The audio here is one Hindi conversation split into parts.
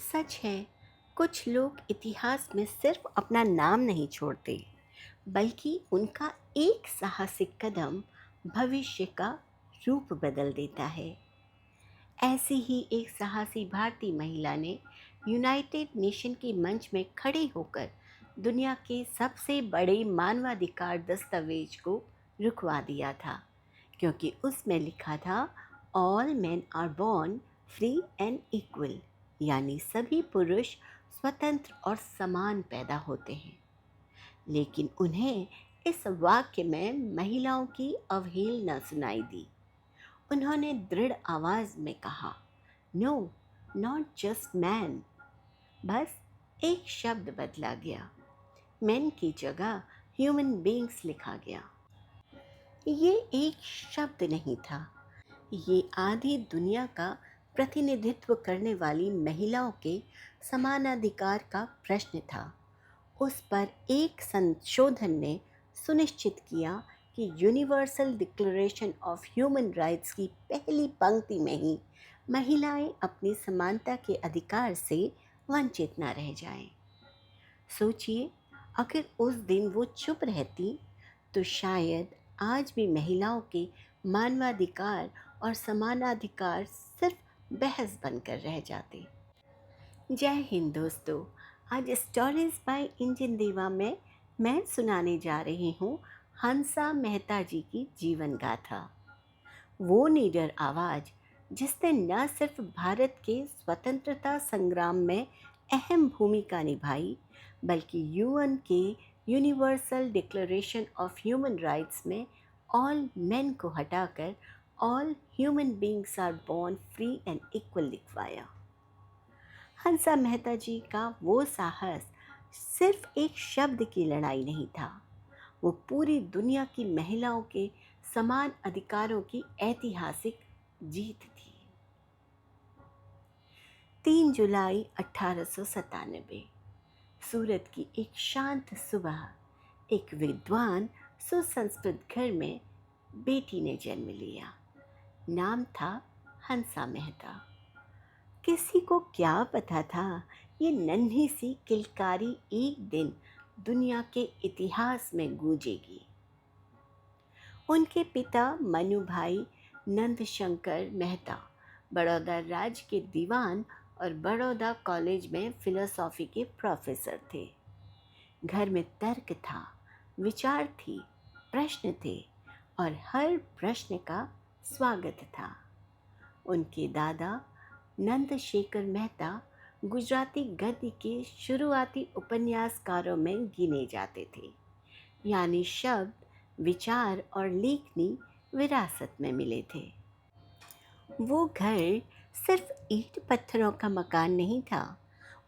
सच है, कुछ लोग इतिहास में सिर्फ अपना नाम नहीं छोड़ते, बल्कि उनका एक साहसिक कदम भविष्य का रूप बदल देता है। ऐसी ही एक साहसी भारतीय महिला ने यूनाइटेड नेशन के मंच में खड़े होकर दुनिया के सबसे बड़े मानवाधिकार दस्तावेज को रुकवा दिया था, क्योंकि उसमें लिखा था all men are born free and equal, यानी सभी पुरुष स्वतंत्र और समान पैदा होते हैं। लेकिन उन्हें इस वाक्य में महिलाओं की अवहेलना सुनाई दी। उन्होंने दृढ़ आवाज में कहा, नो, नॉट जस्ट मैन। बस एक शब्द बदला गया, मैन की जगह ह्यूमन बींग्स लिखा गया। ये एक शब्द नहीं था, ये आधी दुनिया का प्रतिनिधित्व करने वाली महिलाओं के समानाधिकार का प्रश्न था। उस पर एक संशोधन ने सुनिश्चित किया कि universal declaration of human rights की पहली पंक्ति में ही महिलाएं अपनी समानता के अधिकार से वंचित न रह जाएं। सोचिए, अगर उस दिन वो चुप रहती तो शायद आज भी महिलाओं के मानवाधिकार और समानाधिकार सिर्फ बहस बनकर रह जाते। जय हिंद दोस्तों। आज स्टोरीज बाय इंजन देवा में मैं सुनाने जा रही हूँ हंसा मेहता जी की जीवन गाथा। वो निडर आवाज़ जिसने न सिर्फ भारत के स्वतंत्रता संग्राम में अहम भूमिका निभाई, बल्कि यूएन के universal declaration of human rights में ऑल मेन को हटाकर all human beings are born free and equal लिखवाया। हंसा मेहता जी का वो साहस सिर्फ एक शब्द की लड़ाई नहीं था, वो पूरी दुनिया की महिलाओं के समान अधिकारों की ऐतिहासिक जीत थी। 3 जुलाई 1897 सूरत की एक शांत सुबह एक विद्वान सुसंस्कृत घर में बेटी ने जन्म लिया। नाम था हंसा मेहता। किसी को क्या पता था ये नन्ही सी किलकारी एक दिन दुनिया के इतिहास में गूंजेगी। उनके पिता मनु भाई नंदशंकर मेहता बड़ौदा राज्य के दीवान और बड़ौदा कॉलेज में फिलोसॉफी के प्रोफेसर थे। घर में तर्क था, विचार थी, प्रश्न थे और हर प्रश्न का स्वागत था। उनके दादा नंदशेखर मेहता गुजराती गद्य के शुरुआती उपन्यासकारों में गिने जाते थे, यानी शब्द, विचार और लेखनी विरासत में मिले थे। वो घर सिर्फ ईंट पत्थरों का मकान नहीं था,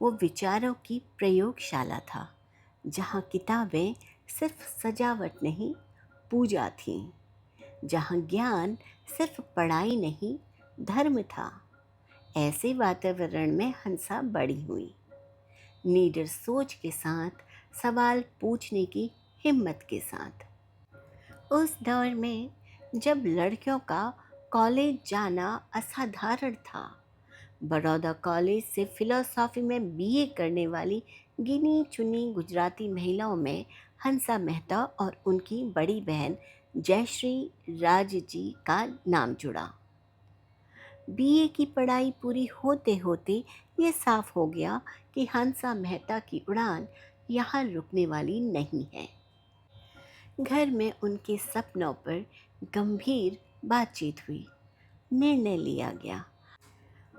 वो विचारों की प्रयोगशाला था, जहाँ किताबें सिर्फ सजावट नहीं, पूजा थी, जहाँ ज्ञान सिर्फ पढ़ाई नहीं, धर्म था। ऐसे वातावरण में हंसा बड़ी हुई, निडर सोच के साथ, सवाल पूछने की हिम्मत के साथ। उस दौर में जब लड़कियों का कॉलेज जाना असाधारण था, बड़ौदा कॉलेज से फिलोसॉफी में बीए करने वाली गिनी चुनी गुजराती महिलाओं में हंसा मेहता और उनकी बड़ी बहन जयश्री राज जी का नाम जुड़ा। बीए की पढ़ाई पूरी होते होते ये साफ हो गया कि हंसा मेहता की उड़ान यहाँ रुकने वाली नहीं है। घर में उनके सपनों पर गंभीर बातचीत हुई। निर्णय लिया गया,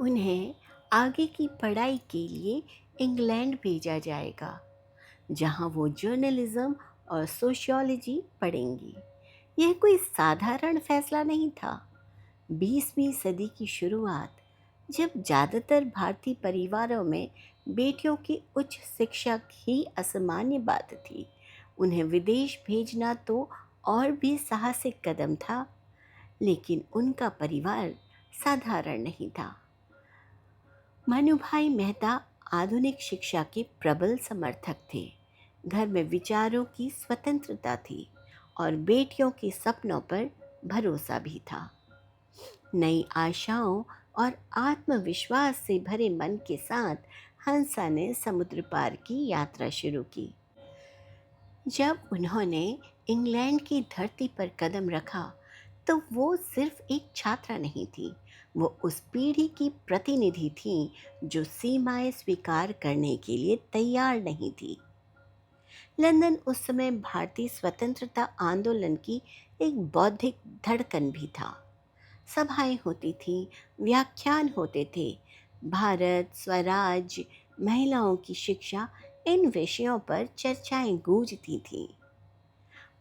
उन्हें आगे की पढ़ाई के लिए इंग्लैंड भेजा जाएगा, जहाँ वो जर्नलिज्म और सोशियोलॉजी पढ़ेंगी। यह कोई साधारण फैसला नहीं था। 20वीं सदी की शुरुआत, जब ज़्यादातर भारतीय परिवारों में बेटियों की उच्च शिक्षा ही असामान्य बात थी, उन्हें विदेश भेजना तो और भी साहसिक कदम था। लेकिन उनका परिवार साधारण नहीं था। मनुभाई मेहता आधुनिक शिक्षा के प्रबल समर्थक थे। घर में विचारों की स्वतंत्रता थी और बेटियों के सपनों पर भरोसा भी था। नई आशाओं और आत्मविश्वास से भरे मन के साथ हंसा ने समुद्र पार की यात्रा शुरू की। जब उन्होंने इंग्लैंड की धरती पर कदम रखा तो वो सिर्फ एक छात्रा नहीं थी, वो उस पीढ़ी की प्रतिनिधि थी जो सीमाएं स्वीकार करने के लिए तैयार नहीं थी। लंदन उस समय भारतीय स्वतंत्रता आंदोलन की एक बौद्धिक धड़कन भी था। सभाएं होती थीं, व्याख्यान होते थे, भारत स्वराज, महिलाओं की शिक्षा, इन विषयों पर चर्चाएं गूंजती थीं।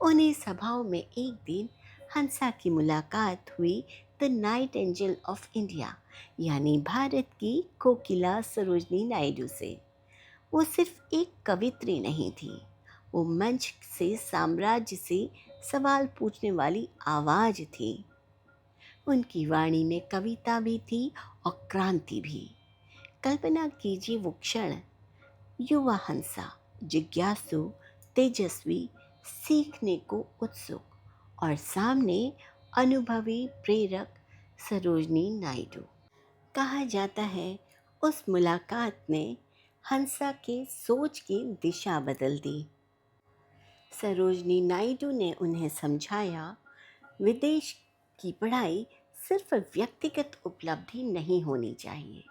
उन्हीं सभाओं में एक दिन हंसा की मुलाकात हुई the night angel of India, यानी भारत की कोकिला सरोजनी नायडू से। वो सिर्फ एक कवित्री नहीं थी, वो मंच से साम्राज्य से सवाल पूछने वाली आवाज थी। उनकी वाणी में कविता भी थी और क्रांति भी। कल्पना कीजिए वो क्षण, युवा हंसा, जिज्ञासु, तेजस्वी, सीखने को उत्सुक, और सामने अनुभवी प्रेरक सरोजनी नायडू। कहा जाता है उस मुलाकात ने हंसा के सोच की दिशा बदल दी। सरोजनी नायडू ने उन्हें समझाया, विदेश की पढ़ाई सिर्फ व्यक्तिगत उपलब्धि नहीं होनी चाहिए,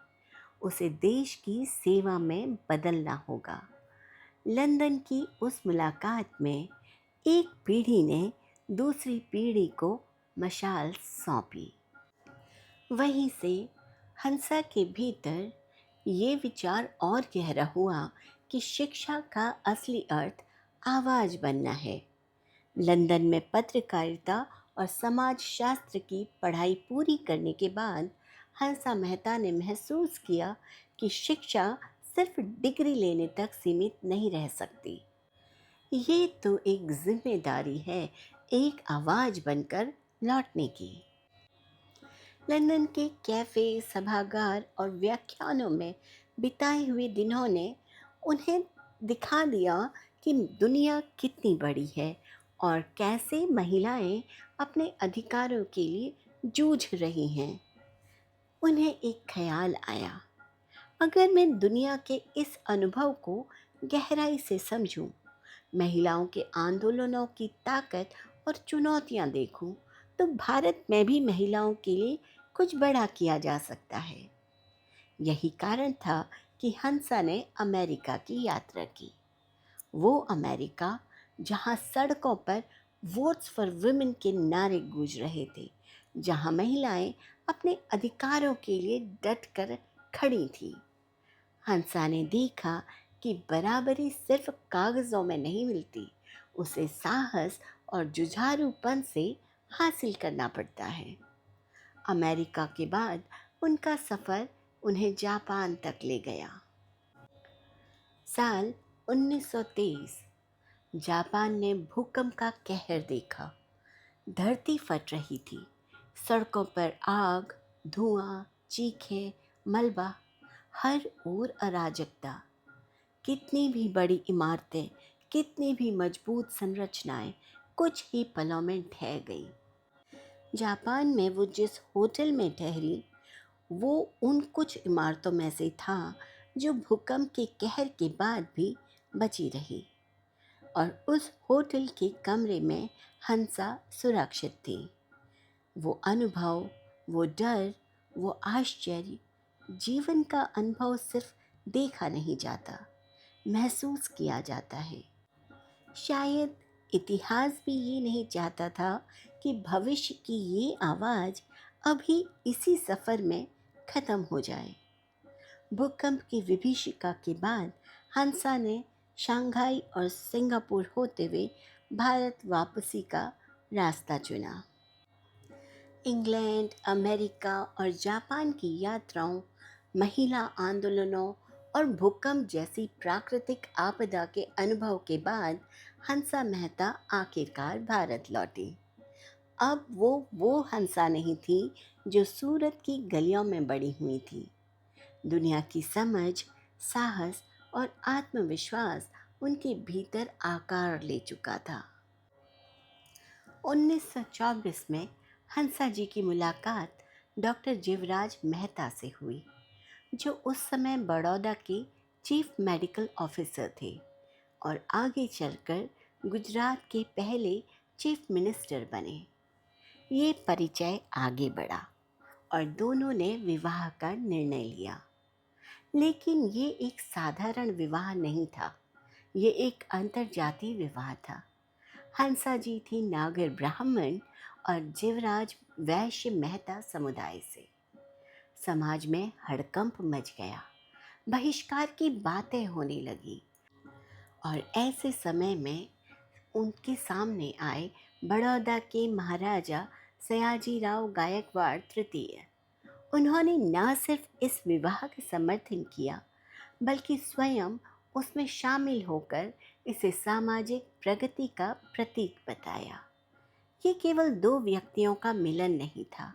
उसे देश की सेवा में बदलना होगा। लंदन की उस मुलाकात में एक पीढ़ी ने दूसरी पीढ़ी को मशाल सौंपी। वहीं से हंसा के भीतर ये विचार और गहरा हुआ कि शिक्षा का असली अर्थ आवाज़ बनना है। लंदन में पत्रकारिता और समाज शास्त्र की पढ़ाई पूरी करने के बाद हंसा मेहता ने महसूस किया कि शिक्षा सिर्फ डिग्री लेने तक सीमित नहीं रह सकती। ये तो एक जिम्मेदारी है एक आवाज़ बनकर लौटने की। लंदन के कैफ़े, सभागार और व्याख्यानों में बिताए हुए दिनों ने उन्हें दिखा दिया कि दुनिया कितनी बड़ी है और कैसे महिलाएं अपने अधिकारों के लिए जूझ रही हैं। उन्हें एक ख्याल आया, अगर मैं दुनिया के इस अनुभव को गहराई से समझूं, महिलाओं के आंदोलनों की ताकत और चुनौतियां देखूं, तो भारत में भी महिलाओं के लिए कुछ बड़ा किया जा सकता है। यही कारण था कि हंसा ने अमेरिका की यात्रा की। वो अमेरिका जहां सड़कों पर वोट्स फॉर वुमेन के नारे गूंज रहे थे, जहां महिलाएं अपने अधिकारों के लिए डट कर खड़ी थी। हंसा ने देखा कि बराबरी सिर्फ कागज़ों में नहीं मिलती, उसे साहस और जुझारूपन से हासिल करना पड़ता है। अमेरिका के बाद उनका सफ़र उन्हें जापान तक ले गया। साल 1923, जापान ने भूकंप का कहर देखा। धरती फट रही थी, सड़कों पर आग, धुआं, चीखें, मलबा, हर ओर अराजकता। कितनी भी बड़ी इमारतें, कितनी भी मजबूत संरचनाएं कुछ ही पलों में ढह गई। जापान में वो जिस होटल में ठहरी, वो उन कुछ इमारतों में से था जो भूकंप के कहर के बाद भी बची रही, और उस होटल के कमरे में हंसा सुरक्षित थी। वो अनुभव, वो डर, वो आश्चर्य, जीवन का अनुभव सिर्फ देखा नहीं जाता, महसूस किया जाता है। शायद इतिहास भी ये नहीं चाहता था कि भविष्य की ये आवाज़ अभी इसी सफ़र में ख़त्म हो जाए। भूकंप की विभीषिका के बाद हंसा ने शंघाई और सिंगापुर होते हुए भारत वापसी का रास्ता चुना। इंग्लैंड, अमेरिका और जापान की यात्राओं, महिला आंदोलनों और भूकंप जैसी प्राकृतिक आपदा के अनुभव के बाद हंसा मेहता आखिरकार भारत लौटी। अब वो हंसा नहीं थी जो सूरत की गलियों में बड़ी हुई थी। दुनिया की समझ, साहस और आत्मविश्वास उनके भीतर आकार ले चुका था। 1924 में हंसा जी की मुलाकात डॉक्टर जीवराज मेहता से हुई, जो उस समय बड़ौदा के चीफ मेडिकल ऑफिसर थे और आगे चलकर गुजरात के पहले चीफ मिनिस्टर बने। ये परिचय आगे बढ़ा और दोनों ने विवाह का निर्णय लिया। लेकिन ये एक साधारण विवाह नहीं था, ये एक अंतर्जातीय विवाह था। हंसा जी थी नागर ब्राह्मण और जीवराज वैश्य मेहता समुदाय से। समाज में हड़कंप मच गया, बहिष्कार की बातें होने लगी और ऐसे समय में उनके सामने आए बड़ौदा के महाराजा सयाजीराव गायकवाड़ तृतीय। उन्होंने न सिर्फ इस विवाह का समर्थन किया, बल्कि स्वयं उसमें शामिल होकर इसे सामाजिक प्रगति का प्रतीक बताया। ये केवल दो व्यक्तियों का मिलन नहीं था,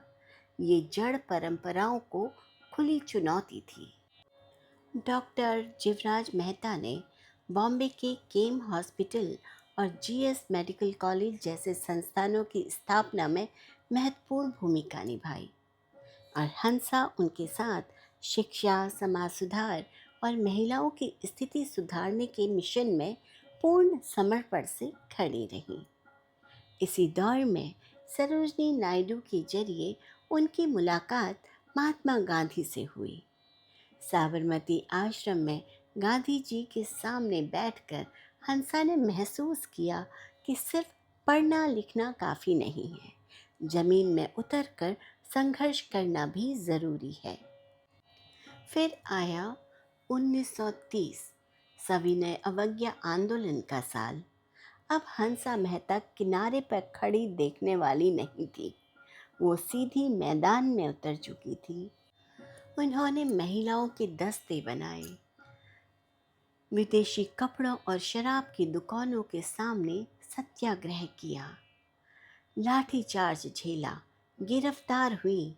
ये जड़ परंपराओं को खुली चुनौती थी। डॉक्टर जीवराज मेहता ने बॉम्बे के केम हॉस्पिटल और जीएस मेडिकल कॉलेज जैसे संस्थानों की स्थापना में महत्वपूर्ण भूमिका निभाई और हंसा उनके साथ शिक्षा, समाज सुधार और महिलाओं की स्थिति सुधारने के मिशन में पूर्ण समर्पण से खड़ी रहीं। इसी दौर में सरोजनी नायडू के जरिए उनकी मुलाकात महात्मा गांधी से हुई। साबरमती आश्रम में गांधी जी के सामने बैठकर हंसा ने महसूस किया कि सिर्फ पढ़ना लिखना काफ़ी नहीं है, जमीन में उतरकर संघर्ष करना भी ज़रूरी है। फिर आया 1930, सविनय अवज्ञा आंदोलन का साल। अब हंसा मेहता किनारे पर खड़ी देखने वाली नहीं थी, वो सीधी मैदान में उतर चुकी थी। उन्होंने महिलाओं के दस्ते बनाए, विदेशी कपड़ों और शराब की दुकानों के सामने सत्याग्रह किया, लाठीचार्ज झेला, गिरफ्तार हुई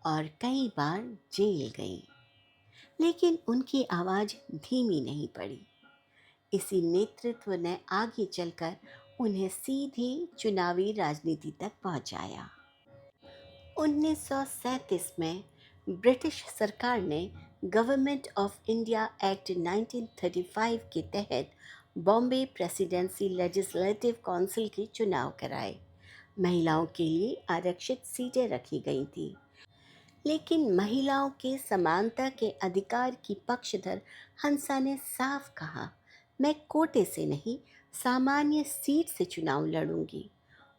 और कई बार जेल गई। लेकिन उनकी आवाज़ धीमी नहीं पड़ी। इसी नेतृत्व ने आगे चलकर उन्हें सीधी चुनावी राजनीति तक पहुंचाया। 1937 में ब्रिटिश सरकार ने गवर्नमेंट ऑफ इंडिया एक्ट 1935 के तहत बॉम्बे प्रेसिडेंसी लेजिस्लेटिव काउंसिल के चुनाव कराए। महिलाओं के लिए आरक्षित सीटें रखी गई थी, लेकिन महिलाओं के समानता के अधिकार की पक्षधर हंसा ने साफ कहा, मैं कोटे से नहीं, सामान्य सीट से चुनाव लड़ूंगी।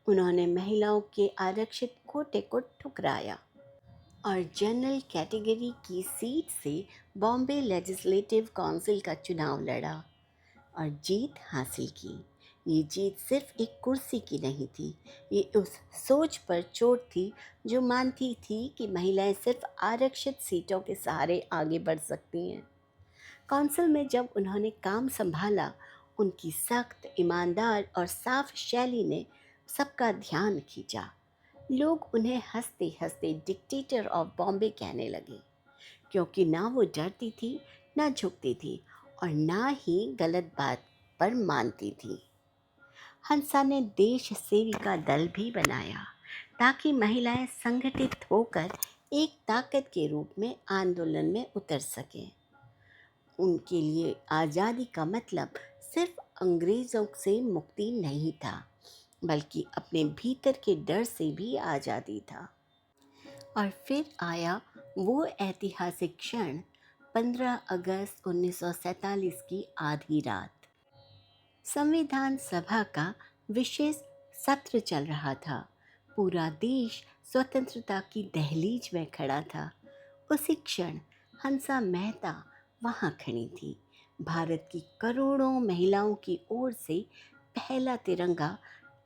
उन्होंने महिलाओं के आरक्षित कोटे को ठुकराया और जनरल कैटेगरी की सीट से बॉम्बे लेजिस्लेटिव काउंसिल का चुनाव लड़ा और जीत हासिल की। ये जीत सिर्फ एक कुर्सी की नहीं थी, ये उस सोच पर चोट थी जो मानती थी कि महिलाएं सिर्फ आरक्षित सीटों के सहारे आगे बढ़ सकती हैं। काउंसिल में जब उन्होंने काम संभाला, उनकी सख्त, ईमानदार और साफ शैली ने सबका ध्यान खींचा। लोग उन्हें हंसते हंसते डिक्टेटर ऑफ बॉम्बे कहने लगे, क्योंकि ना वो डरती थी, ना झुकती थी और ना ही गलत बात पर मानती थी। हंसा ने देश सेविका दल भी बनाया ताकि महिलाएं संगठित होकर एक ताकत के रूप में आंदोलन में उतर सकें। उनके लिए आज़ादी का मतलब सिर्फ अंग्रेज़ों से मुक्ति नहीं था, बल्कि अपने भीतर के डर से भी आज़ादी था। और फिर आया वो ऐतिहासिक क्षण, 15 अगस्त 1947 की आधी रात। संविधान सभा का विशेष सत्र चल रहा था। पूरा देश स्वतंत्रता की दहलीज में खड़ा था। उसी क्षण हंसा मेहता वहाँ खड़ी थी, भारत की करोड़ों महिलाओं की ओर से पहला तिरंगा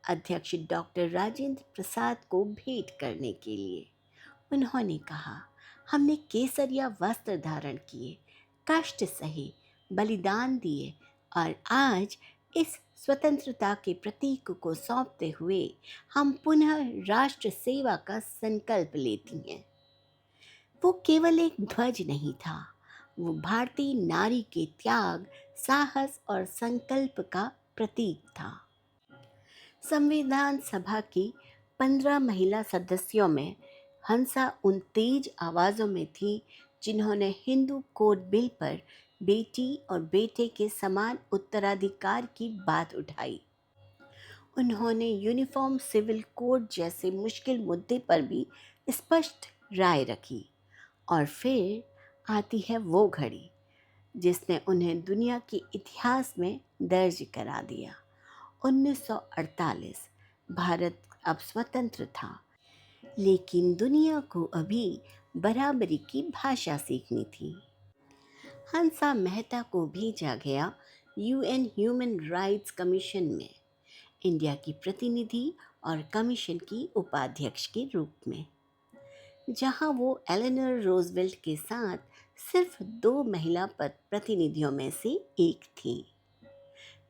अध्यक्ष डॉक्टर राजेंद्र प्रसाद को भेंट करने के लिए। उन्होंने कहा, हमने केसरिया वस्त्र धारण किए, कष्ट सहे, बलिदान दिए और आज इस स्वतंत्रता के प्रतीक को सौंपते हुए हम पुनः राष्ट्र सेवा का संकल्प लेती हैं। वो केवल एक ध्वज नहीं था, वो भारतीय नारी के त्याग, साहस और संकल्प का प्रतीक था। संविधान सभा की 15 महिला सदस्यों में हंसा उन तेज आवाज़ों में थी जिन्होंने हिंदू कोड बिल पर बेटी और बेटे के समान उत्तराधिकार की बात उठाई। उन्होंने यूनिफॉर्म सिविल कोड जैसे मुश्किल मुद्दे पर भी स्पष्ट राय रखी। और फिर आती है वो घड़ी जिसने उन्हें दुनिया के इतिहास में दर्ज करा दिया। 1948। भारत अब स्वतंत्र था, लेकिन दुनिया को अभी बराबरी की भाषा सीखनी थी। हंसा मेहता को भेजा गया यूएन ह्यूमन राइट्स कमीशन में, इंडिया की प्रतिनिधि और कमीशन की उपाध्यक्ष के रूप में, जहां वो एलेनर रोजवेल्ट के साथ सिर्फ दो महिला प्रतिनिधियों में से एक थी।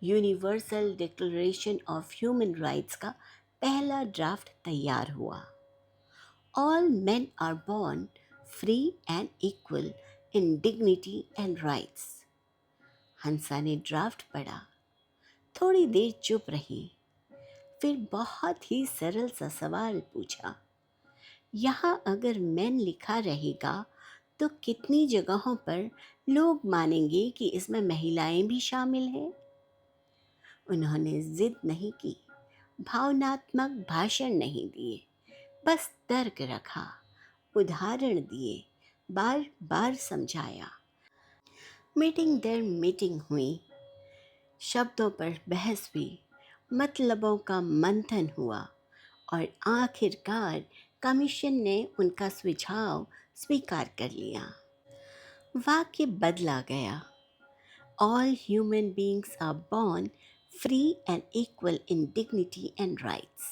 Universal declaration of human rights का पहला ड्राफ्ट तैयार हुआ। All men are born free and equal in dignity and rights। हंसा ने ड्राफ्ट पढ़ा, थोड़ी देर चुप रही, फिर बहुत ही सरल सा सवाल पूछा, यहाँ अगर मैन लिखा रहेगा तो कितनी जगहों पर लोग मानेंगे कि इसमें महिलाएं भी शामिल हैं? उन्होंने जिद नहीं की, भावनात्मक भाषण नहीं दिए, बस तर्क रखा, उदाहरण दिए, बार बार समझाया। मीटिंग दर मीटिंग हुई, शब्दों पर बहस हुई, मतलबों का मंथन हुआ और आखिरकार कमीशन ने उनका सुझाव स्वीकार कर लिया। वाक्य बदला गया, all human beings are born free and equal in dignity and rights.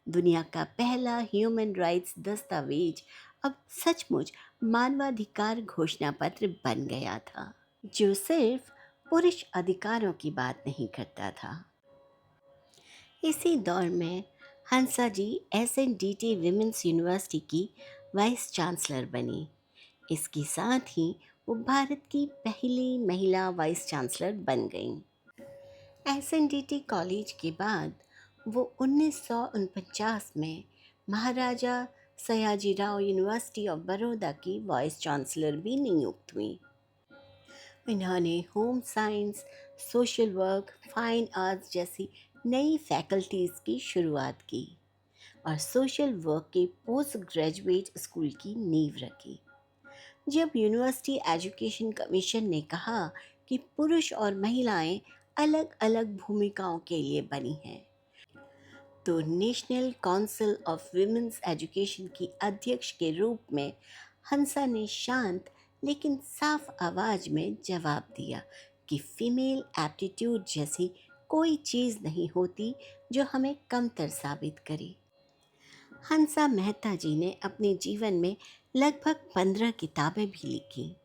दुनिया का पहला ह्यूमन राइट्स दस्तावेज अब सचमुच मानवाधिकार घोषणा पत्र बन गया था, जो सिर्फ पुरुष अधिकारों की बात नहीं करता था। इसी दौर में हंसा जी SNDT विमेंस यूनिवर्सिटी की वाइस चांसलर बनी। इसके साथ ही वो भारत की पहली महिला वाइस चांसलर बन गईं। SNDT कॉलेज के बाद वो 1949 में महाराजा सयाजीराव यूनिवर्सिटी ऑफ बड़ौदा की वाइस चांसलर भी नियुक्त हुई। इन्होंने home science, social work, fine arts जैसी नई फैकल्टीज़ की शुरुआत की और सोशल वर्क के पोस्ट ग्रेजुएट स्कूल की नींव रखी। जब यूनिवर्सिटी एजुकेशन कमीशन ने कहा कि पुरुष और महिलाएं अलग अलग भूमिकाओं के लिए बनी हैं, तो national council of women's education की अध्यक्ष के रूप में हंसा ने शांत लेकिन साफ आवाज में जवाब दिया कि फीमेल एप्टीट्यूड जैसी कोई चीज़ नहीं होती जो हमें कमतर साबित करे। हंसा मेहता जी ने अपने जीवन में लगभग 15 किताबें भी लिखी।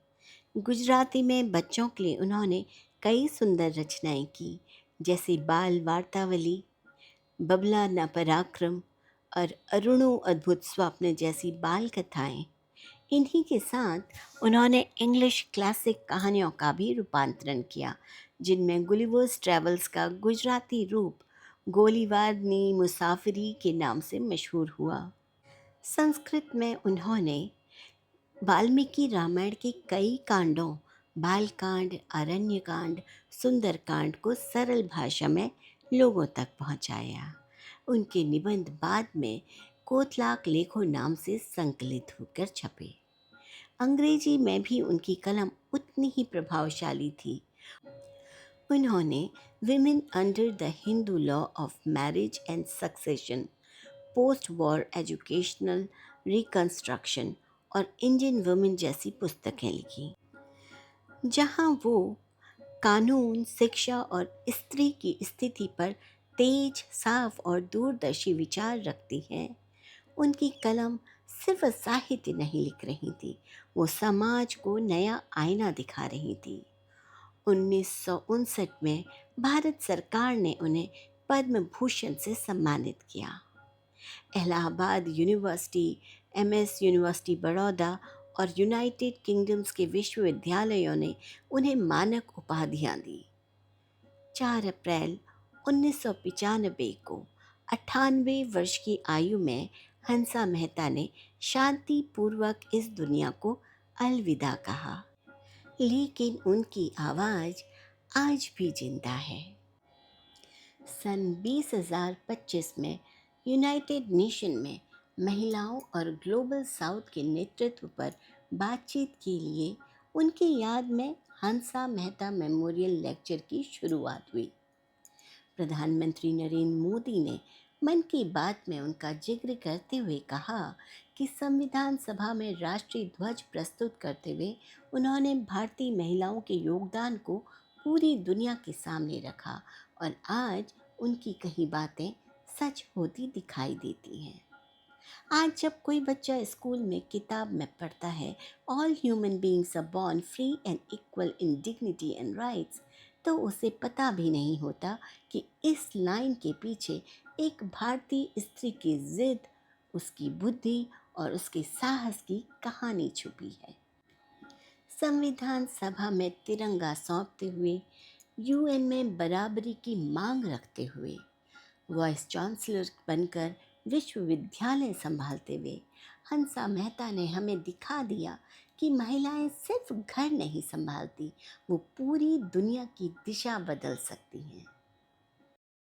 गुजराती में बच्चों के लिए उन्होंने कई सुंदर रचनाएं की, जैसे बाल वार्तावली, बबला न पराक्रम और अरुणो अद्भुत स्वप्न जैसी बाल कथाएं। इन्हीं के साथ उन्होंने इंग्लिश क्लासिक कहानियों का भी रूपांतरण किया, जिनमें गुलिवर्स ट्रेवल्स का गुजराती रूप गोलीवारनी मुसाफिरी के नाम से मशहूर हुआ। संस्कृत में उन्होंने वाल्मीकि रामायण के कई कांडों, बालकांड, अरण्यकांड, सुंदरकांड को सरल भाषा में लोगों तक पहुंचाया। उनके निबंध बाद में कोतलाक लेखों नाम से संकलित होकर छपे। अंग्रेजी में भी उनकी कलम उतनी ही प्रभावशाली थी। उन्होंने women under the Hindu law of marriage and succession, post war educational reconstruction और इंडियन वुमेन जैसी पुस्तकें लिखी, जहां वो कानून, शिक्षा और स्त्री की स्थिति पर तेज, साफ और दूरदर्शी विचार रखती हैं। उनकी कलम सिर्फ साहित्य नहीं लिख रही थी, वो समाज को नया आईना दिखा रही थी। 1959 में भारत सरकार ने उन्हें पद्म भूषण से सम्मानित किया। Allahabad university, MS university Baroda और यूनाइटेड किंगडम्स के विश्वविद्यालयों ने उन्हें मानक उपाधियां दी। 4 अप्रैल 1995 को 98 वर्ष की आयु में हंसा मेहता ने शांतिपूर्वक इस दुनिया को अलविदा कहा, लेकिन उनकी आवाज़ आज भी जिंदा है। सन 2025 में यूनाइटेड नेशन में महिलाओं और ग्लोबल साउथ के नेतृत्व पर बातचीत के लिए उनकी याद में हंसा मेहता मेमोरियल लेक्चर की शुरुआत हुई। प्रधानमंत्री नरेंद्र मोदी ने मन की बात में उनका जिक्र करते हुए कहा कि संविधान सभा में राष्ट्रीय ध्वज प्रस्तुत करते हुए उन्होंने भारतीय महिलाओं के योगदान को पूरी दुनिया के सामने रखा और आज उनकी कही बातें सच होती दिखाई देती हैं। आज जब कोई बच्चा स्कूल में किताब में पढ़ता है all human beings are born free and equal in dignity and rights, तो उसे पता भी नहीं होता कि इस लाइन के पीछे एक भारतीय स्त्री की जिद, उसकी बुद्धि और उसके साहस की कहानी छुपी है। संविधान सभा में तिरंगा सौंपते हुए, यूएन में बराबरी की मांग रखते हुए, वाइस चांसलर बनकर विश्वविद्यालय संभालते हुए हंसा मेहता ने हमें दिखा दिया कि महिलाएं सिर्फ घर नहीं संभालती, वो पूरी दुनिया की दिशा बदल सकती हैं।